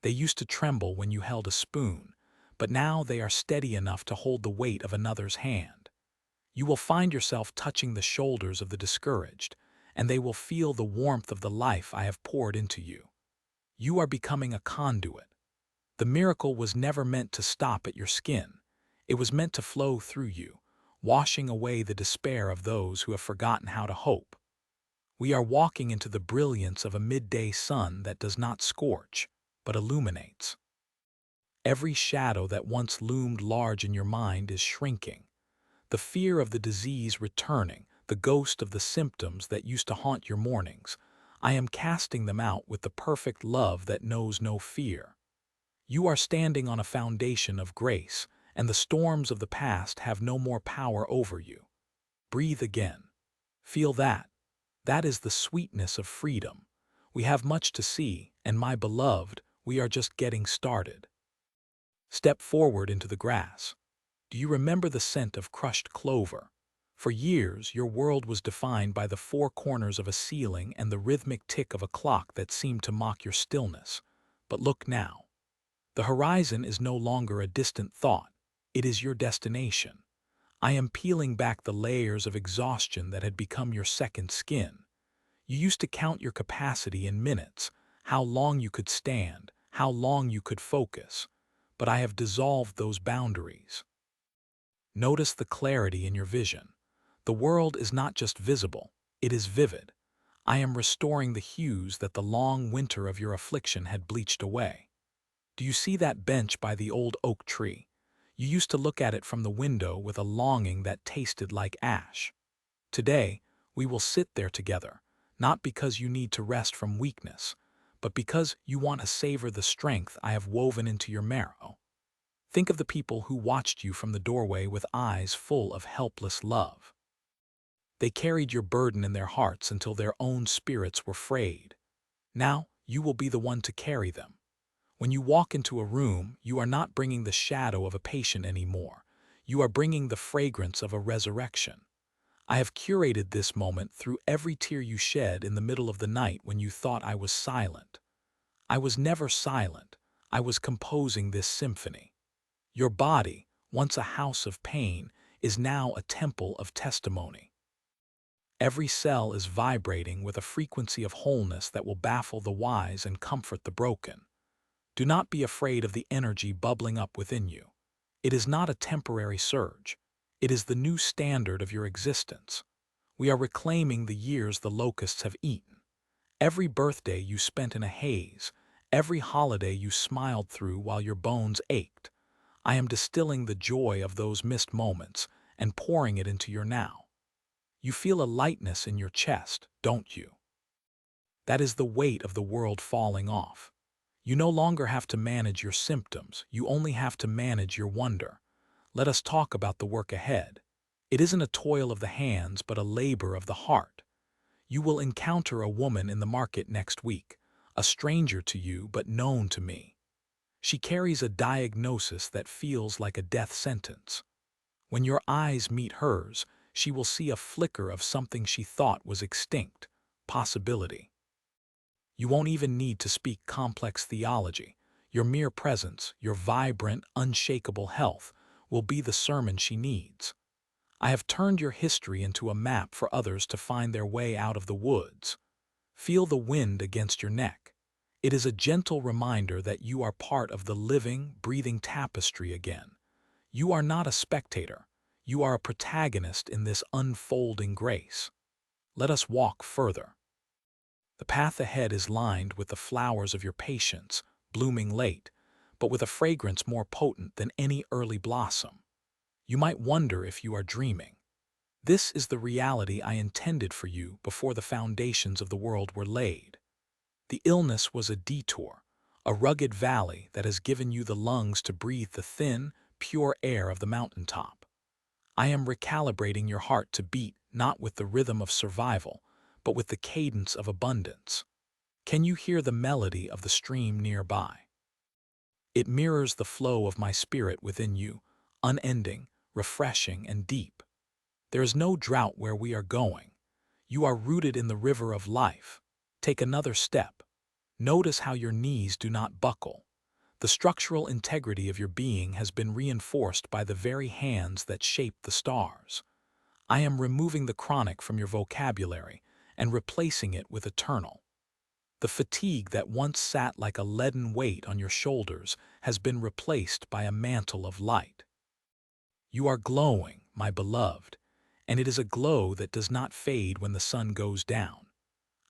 They used to tremble when you held a spoon, but now they are steady enough to hold the weight of another's hand. You will find yourself touching the shoulders of the discouraged, and they will feel the warmth of the life I have poured into you. You are becoming a conduit. The miracle was never meant to stop at your skin. It was meant to flow through you, washing away the despair of those who have forgotten how to hope. We are walking into the brilliance of a midday sun that does not scorch, but illuminates. Every shadow that once loomed large in your mind is shrinking. The fear of the disease returning, the ghost of the symptoms that used to haunt your mornings, I am casting them out with the perfect love that knows no fear. You are standing on a foundation of grace, and the storms of the past have no more power over you. Breathe again. Feel that. That is the sweetness of freedom. We have much to see, and my beloved, we are just getting started. Step forward into the grass. Do you remember the scent of crushed clover? For years, your world was defined by the four corners of a ceiling and the rhythmic tick of a clock that seemed to mock your stillness. But look now. The horizon is no longer a distant thought. It is your destination. I am peeling back the layers of exhaustion that had become your second skin. You used to count your capacity in minutes, how long you could stand, how long you could focus. But I have dissolved those boundaries. Notice the clarity in your vision. The world is not just visible, it is vivid. I am restoring the hues that the long winter of your affliction had bleached away. Do you see that bench by the old oak tree? You used to look at it from the window with a longing that tasted like ash. Today, we will sit there together, not because you need to rest from weakness, but because you want to savor the strength I have woven into your marrow. Think of the people who watched you from the doorway with eyes full of helpless love. They carried your burden in their hearts until their own spirits were frayed. Now, you will be the one to carry them. When you walk into a room, you are not bringing the shadow of a patient anymore. You are bringing the fragrance of a resurrection. I have curated this moment through every tear you shed in the middle of the night when you thought I was silent. I was never silent. I was composing this symphony. Your body, once a house of pain, is now a temple of testimony. Every cell is vibrating with a frequency of wholeness that will baffle the wise and comfort the broken. Do not be afraid of the energy bubbling up within you. It is not a temporary surge. It is the new standard of your existence. We are reclaiming the years the locusts have eaten. Every birthday you spent in a haze, every holiday you smiled through while your bones ached. I am distilling the joy of those missed moments and pouring it into your now. You feel a lightness in your chest, don't you? That is the weight of the world falling off. You no longer have to manage your symptoms, you only have to manage your wonder. Let us talk about the work ahead. It isn't a toil of the hands, but a labor of the heart. You will encounter a woman in the market next week, a stranger to you but known to me. She carries a diagnosis that feels like a death sentence. When your eyes meet hers, she will see a flicker of something she thought was extinct, possibility. You won't even need to speak complex theology. Your mere presence, your vibrant, unshakable health, will be the sermon she needs. I have turned your history into a map for others to find their way out of the woods. Feel the wind against your neck. It is a gentle reminder that you are part of the living, breathing tapestry again. You are not a spectator. You are a protagonist in this unfolding grace. Let us walk further. The path ahead is lined with the flowers of your patience, blooming late, but with a fragrance more potent than any early blossom. You might wonder if you are dreaming. This is the reality I intended for you before the foundations of the world were laid. The illness was a detour, a rugged valley that has given you the lungs to breathe the thin, pure air of the mountaintop. I am recalibrating your heart to beat not with the rhythm of survival, but with the cadence of abundance. Can you hear the melody of the stream nearby? It mirrors the flow of my spirit within you, unending, refreshing, and deep. There is no drought where we are going. You are rooted in the river of life. Take another step. Notice how your knees do not buckle. The structural integrity of your being has been reinforced by the very hands that shape the stars. I am removing the chronic from your vocabulary and replacing it with eternal. The fatigue that once sat like a leaden weight on your shoulders has been replaced by a mantle of light. You are glowing, my beloved, and it is a glow that does not fade when the sun goes down.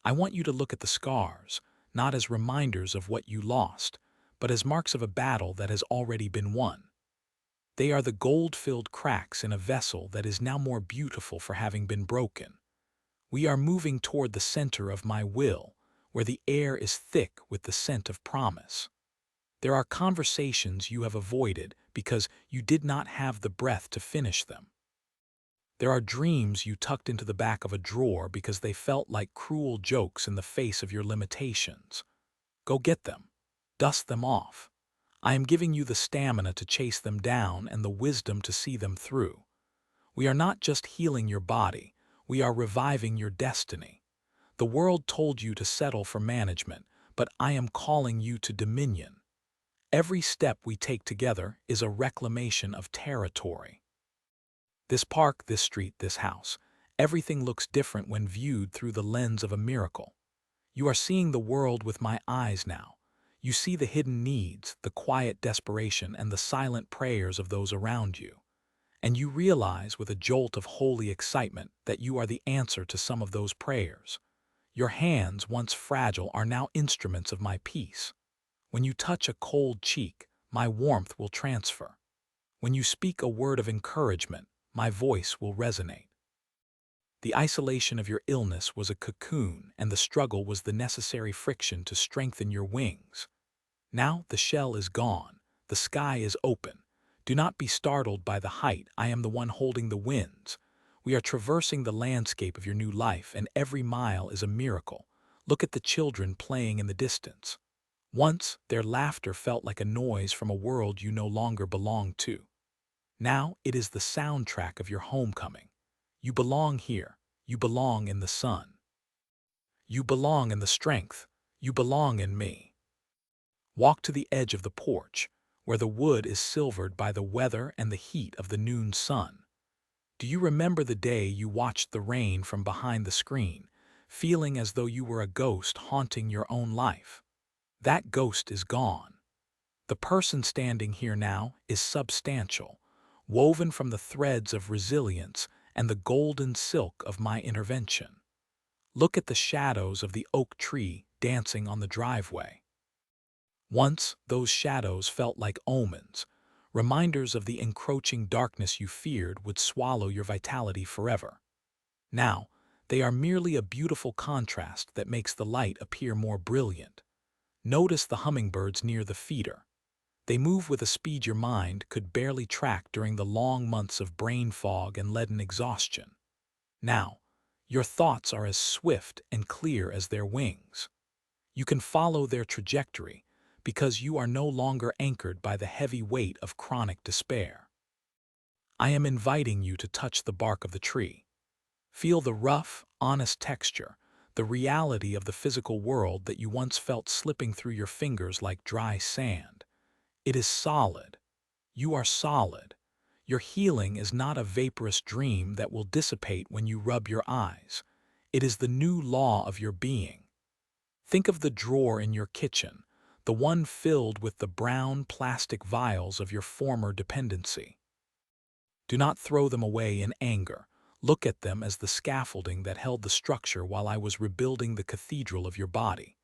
I want you to look at the scars, not as reminders of what you lost, but as marks of a battle that has already been won. They are the gold-filled cracks in a vessel that is now more beautiful for having been broken. We are moving toward the center of my will, where the air is thick with the scent of promise. There are conversations you have avoided because you did not have the breath to finish them. There are dreams you tucked into the back of a drawer because they felt like cruel jokes in the face of your limitations. Go get them. Dust them off. I am giving you the stamina to chase them down and the wisdom to see them through. We are not just healing your body, we are reviving your destiny. The world told you to settle for management, but I am calling you to dominion. Every step we take together is a reclamation of territory. This park, this street, this house, everything looks different when viewed through the lens of a miracle. You are seeing the world with my eyes now. You see the hidden needs, the quiet desperation, and the silent prayers of those around you. And you realize with a jolt of holy excitement that you are the answer to some of those prayers. Your hands, once fragile, are now instruments of my peace. When you touch a cold cheek, my warmth will transfer. When you speak a word of encouragement, my voice will resonate. The isolation of your illness was a cocoon, and the struggle was the necessary friction to strengthen your wings. Now the shell is gone, the sky is open. Do not be startled by the height, I am the one holding the winds. We are traversing the landscape of your new life, and every mile is a miracle. Look at the children playing in the distance. Once, their laughter felt like a noise from a world you no longer belong to. Now it is the soundtrack of your homecoming. You belong here. You belong in the sun. You belong in the strength. You belong in me. Walk to the edge of the porch, where the wood is silvered by the weather and the heat of the noon sun. Do you remember the day you watched the rain from behind the screen, feeling as though you were a ghost haunting your own life? That ghost is gone. The person standing here now is substantial, woven from the threads of resilience and the golden silk of my intervention. Look at the shadows of the oak tree dancing on the driveway. Once, those shadows felt like omens, reminders of the encroaching darkness you feared would swallow your vitality forever. Now, they are merely a beautiful contrast that makes the light appear more brilliant. Notice the hummingbirds near the feeder. They move with a speed your mind could barely track during the long months of brain fog and leaden exhaustion. Now, your thoughts are as swift and clear as their wings. You can follow their trajectory because you are no longer anchored by the heavy weight of chronic despair. I am inviting you to touch the bark of the tree. Feel the rough, honest texture, the reality of the physical world that you once felt slipping through your fingers like dry sand. It is solid. You are solid. Your healing is not a vaporous dream that will dissipate when you rub your eyes. It is the new law of your being. Think of the drawer in your kitchen, the one filled with the brown plastic vials of your former dependency. Do not throw them away in anger. Look at them as the scaffolding that held the structure while I was rebuilding the cathedral of your body.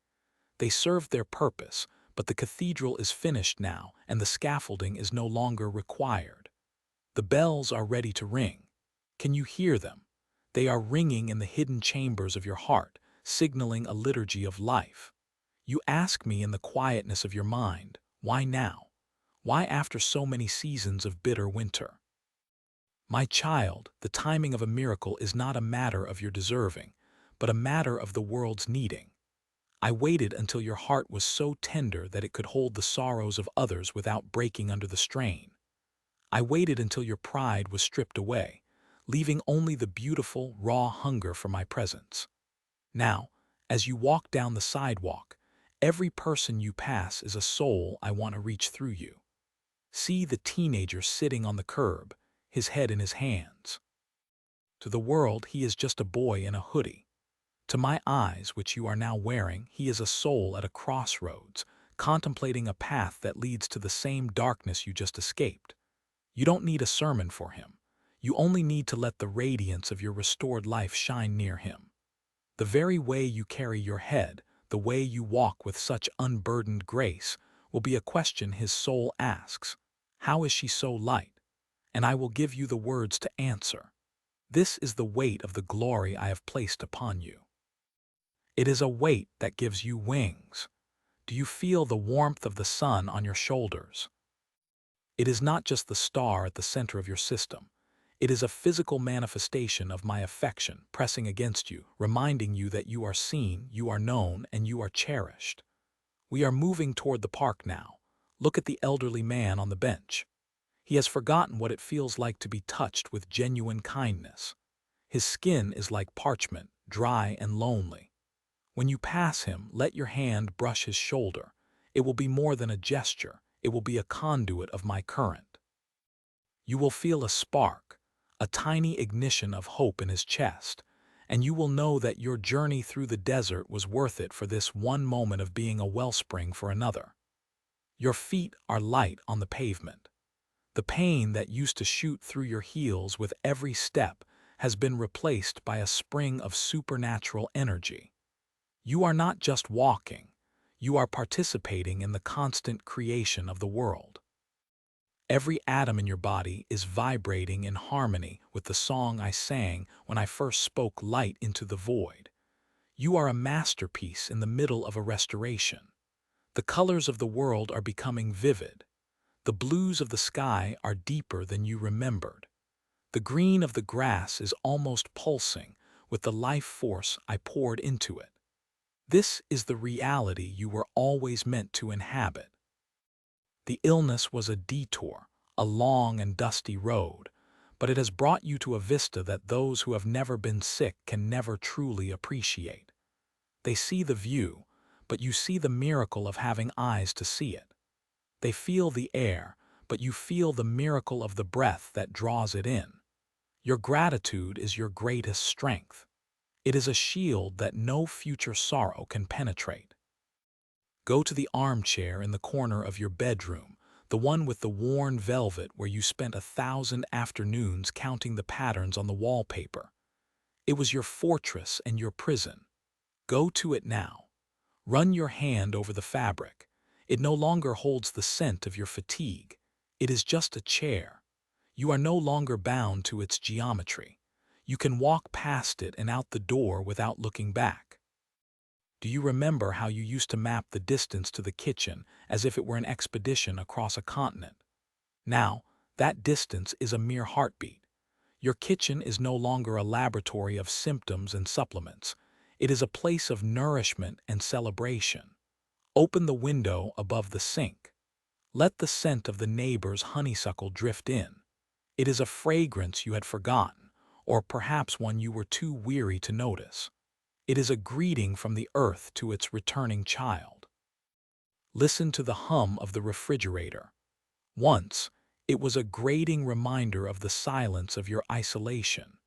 They served their purpose, but the cathedral is finished now, and the scaffolding is no longer required. The bells are ready to ring. Can you hear them? They are ringing in the hidden chambers of your heart, signaling a liturgy of life. You ask me in the quietness of your mind, why now? Why after so many seasons of bitter winter? My child, the timing of a miracle is not a matter of your deserving, but a matter of the world's needing. I waited until your heart was so tender that it could hold the sorrows of others without breaking under the strain. I waited until your pride was stripped away, leaving only the beautiful, raw hunger for my presence. Now, as you walk down the sidewalk, every person you pass is a soul I want to reach through you. See the teenager sitting on the curb, his head in his hands. To the world, he is just a boy in a hoodie. To my eyes, which you are now wearing, he is a soul at a crossroads, contemplating a path that leads to the same darkness you just escaped. You don't need a sermon for him. You only need to let the radiance of your restored life shine near him. The very way you carry your head, the way you walk with such unburdened grace, will be a question his soul asks. How is she so light? And I will give you the words to answer. This is the weight of the glory I have placed upon you. It is a weight that gives you wings. Do you feel the warmth of the sun on your shoulders? It is not just the star at the center of your system. It is a physical manifestation of my affection pressing against you, reminding you that you are seen, you are known, and you are cherished. We are moving toward the park now. Look at the elderly man on the bench. He has forgotten what it feels like to be touched with genuine kindness. His skin is like parchment, dry and lonely. When you pass him, let your hand brush his shoulder. It will be more than a gesture. It will be a conduit of my current. You will feel a spark, a tiny ignition of hope in his chest, and you will know that your journey through the desert was worth it for this one moment of being a wellspring for another. Your feet are light on the pavement. The pain that used to shoot through your heels with every step has been replaced by a spring of supernatural energy. You are not just walking, you are participating in the constant creation of the world. Every atom in your body is vibrating in harmony with the song I sang when I first spoke light into the void. You are a masterpiece in the middle of a restoration. The colors of the world are becoming vivid. The blues of the sky are deeper than you remembered. The green of the grass is almost pulsing with the life force I poured into it. This is the reality you were always meant to inhabit. The illness was a detour, a long and dusty road, but it has brought you to a vista that those who have never been sick can never truly appreciate. They see the view, but you see the miracle of having eyes to see it. They feel the air, but you feel the miracle of the breath that draws it in. Your gratitude is your greatest strength. It is a shield that no future sorrow can penetrate. Go to the armchair in the corner of your bedroom, the one with the worn velvet where you spent 1,000 afternoons counting the patterns on the wallpaper. It was your fortress and your prison. Go to it now. Run your hand over the fabric. It no longer holds the scent of your fatigue. It is just a chair. You are no longer bound to its geometry. You can walk past it and out the door without looking back. Do you remember how you used to map the distance to the kitchen as if it were an expedition across a continent? Now, that distance is a mere heartbeat. Your kitchen is no longer a laboratory of symptoms and supplements. It is a place of nourishment and celebration. Open the window above the sink. Let the scent of the neighbor's honeysuckle drift in. It is a fragrance you had forgotten, or perhaps one you were too weary to notice. It is a greeting from the earth to its returning child. Listen to the hum of the refrigerator. Once, it was a grating reminder of the silence of your isolation.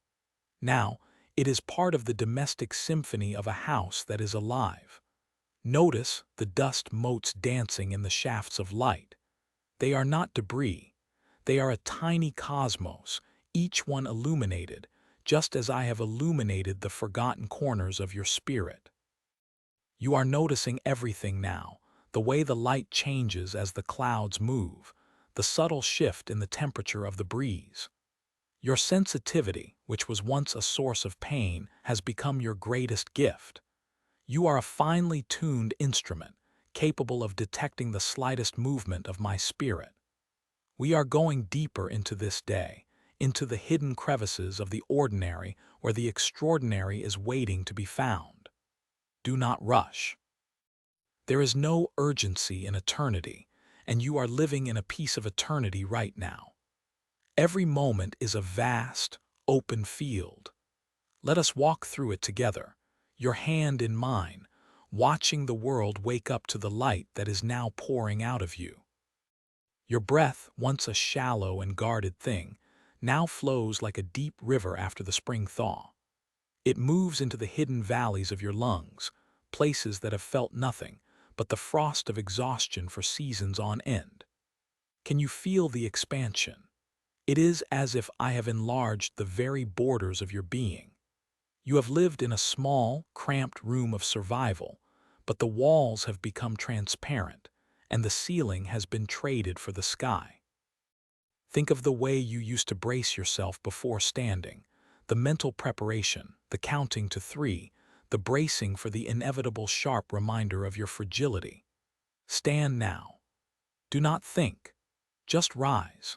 Now, it is part of the domestic symphony of a house that is alive. Notice the dust motes dancing in the shafts of light. They are not debris. They are a tiny cosmos, each one illuminated, just as I have illuminated the forgotten corners of your spirit. You are noticing everything now, the way the light changes as the clouds move, the subtle shift in the temperature of the breeze. Your sensitivity, which was once a source of pain, has become your greatest gift. You are a finely tuned instrument, capable of detecting the slightest movement of my spirit. We are going deeper into this day, into the hidden crevices of the ordinary where the extraordinary is waiting to be found. Do not rush. There is no urgency in eternity, and you are living in a piece of eternity right now. Every moment is a vast, open field. Let us walk through it together, your hand in mine, watching the world wake up to the light that is now pouring out of you. Your breath, once a shallow and guarded thing, now flows like a deep river after the spring thaw. It moves into the hidden valleys of your lungs, places that have felt nothing but the frost of exhaustion for seasons on end. Can you feel the expansion? It is as if I have enlarged the very borders of your being. You have lived in a small, cramped room of survival, but the walls have become transparent, and the ceiling has been traded for the sky. Think of the way you used to brace yourself before standing, the mental preparation, the counting to three, the bracing for the inevitable sharp reminder of your fragility. Stand now. Do not think. Just rise.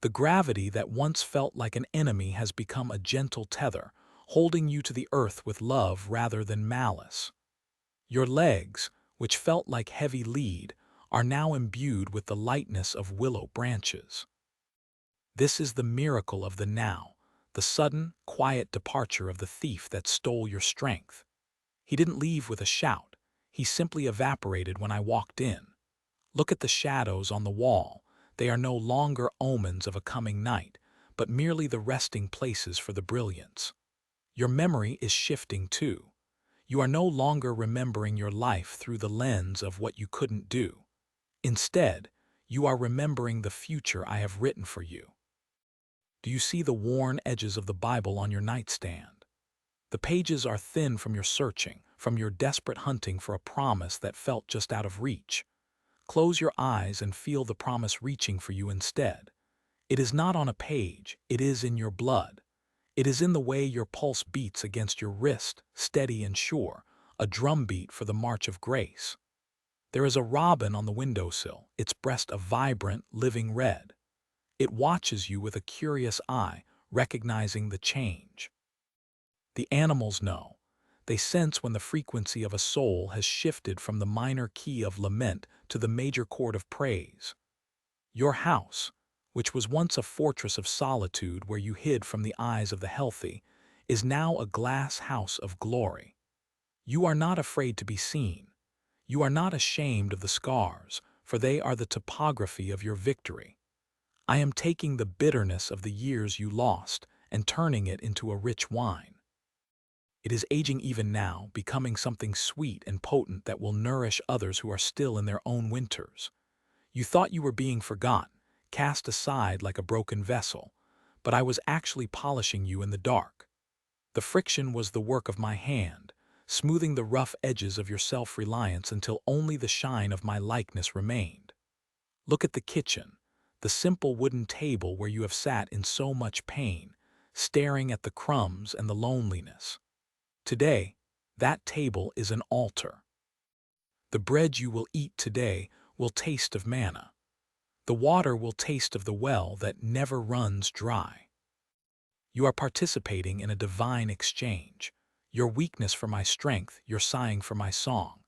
The gravity that once felt like an enemy has become a gentle tether, holding you to the earth with love rather than malice. Your legs, which felt like heavy lead, are now imbued with the lightness of willow branches. This is the miracle of the now, the sudden, quiet departure of the thief that stole your strength. He didn't leave with a shout. He simply evaporated when I walked in. Look at the shadows on the wall. They are no longer omens of a coming night, but merely the resting places for the brilliance. Your memory is shifting too. You are no longer remembering your life through the lens of what you couldn't do. Instead, you are remembering the future I have written for you. Do you see the worn edges of the Bible on your nightstand? The pages are thin from your searching, from your desperate hunting for a promise that felt just out of reach. Close your eyes and feel the promise reaching for you instead. It is not on a page, it is in your blood. It is in the way your pulse beats against your wrist, steady and sure, a drumbeat for the march of grace. There is a robin on the windowsill, its breast a vibrant, living red. It watches you with a curious eye, recognizing the change. The animals know. They sense when the frequency of a soul has shifted from the minor key of lament to the major chord of praise. Your house, which was once a fortress of solitude where you hid from the eyes of the healthy, is now a glass house of glory. You are not afraid to be seen. You are not ashamed of the scars, for they are the topography of your victory. I am taking the bitterness of the years you lost and turning it into a rich wine. It is aging even now, becoming something sweet and potent that will nourish others who are still in their own winters. You thought you were being forgotten, cast aside like a broken vessel, but I was actually polishing you in the dark. The friction was the work of my hand, smoothing the rough edges of your self-reliance until only the shine of my likeness remained. Look at the kitchen, the simple wooden table where you have sat in so much pain, staring at the crumbs and the loneliness. Today, that table is an altar. The bread you will eat today will taste of manna. The water will taste of the well that never runs dry. You are participating in a divine exchange. Your weakness for my strength, your sighing for my song.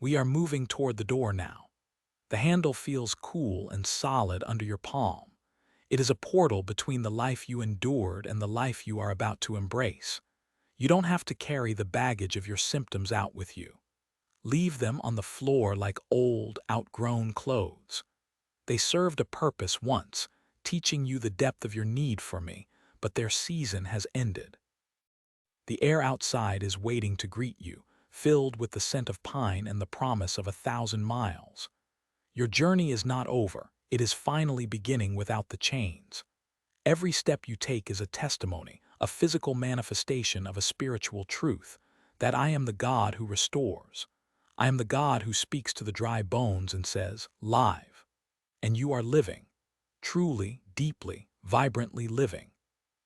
We are moving toward the door now. The handle feels cool and solid under your palm. It is a portal between the life you endured and the life you are about to embrace. You don't have to carry the baggage of your symptoms out with you. Leave them on the floor like old, outgrown clothes. They served a purpose once, teaching you the depth of your need for me, but their season has ended. The air outside is waiting to greet you, filled with the scent of pine and the promise of 1,000 miles. Your journey is not over, it is finally beginning without the chains. Every step you take is a testimony, a physical manifestation of a spiritual truth, that I am the God who restores. I am the God who speaks to the dry bones and says, "Live." And you are living, truly, deeply, vibrantly living.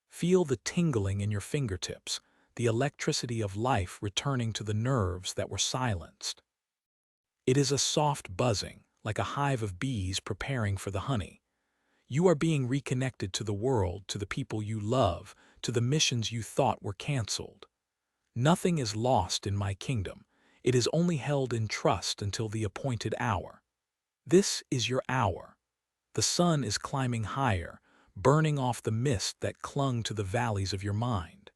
Feel the tingling in your fingertips, the electricity of life returning to the nerves that were silenced. It is a soft buzzing, like a hive of bees preparing for the honey. You are being reconnected to the world, to the people you love, to the missions you thought were canceled. Nothing is lost in my kingdom. It is only held in trust until the appointed hour. This is your hour. The sun is climbing higher, burning off the mist that clung to the valleys of your mind.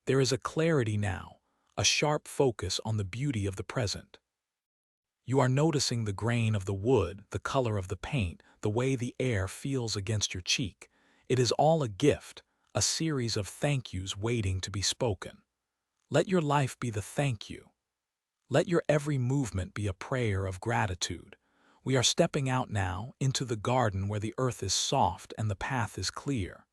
There is a clarity now, a sharp focus on the beauty of the present. You are noticing the grain of the wood, the color of the paint, the way the air feels against your cheek. It is all a gift, a series of thank yous waiting to be spoken. Let your life be the thank you. Let your every movement be a prayer of gratitude. We are stepping out now into the garden where the earth is soft and the path is clear.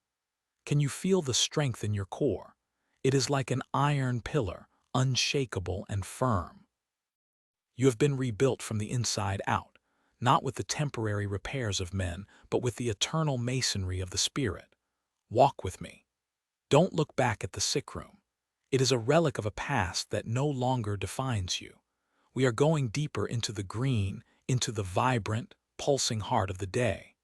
Can you feel the strength in your core? It is like an iron pillar, unshakable and firm. You have been rebuilt from the inside out, not with the temporary repairs of men, but with the eternal masonry of the Spirit. Walk with me. Don't look back at the sick room. It is a relic of a past that no longer defines you. We are going deeper into the green, into the vibrant, pulsing heart of the day.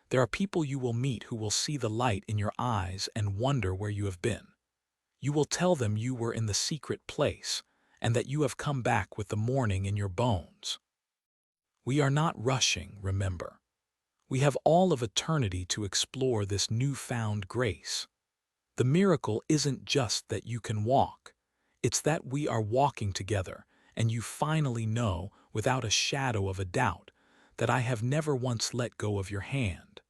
There are people you will meet who will see the light in your eyes and wonder where you have been. You will tell them you were in the secret place and that you have come back with the morning in your bones. We are not rushing, remember. We have all of eternity to explore this newfound grace. The miracle isn't just that you can walk. It's that we are walking together, and you finally know, without a shadow of a doubt, that I have never once let go of your hand.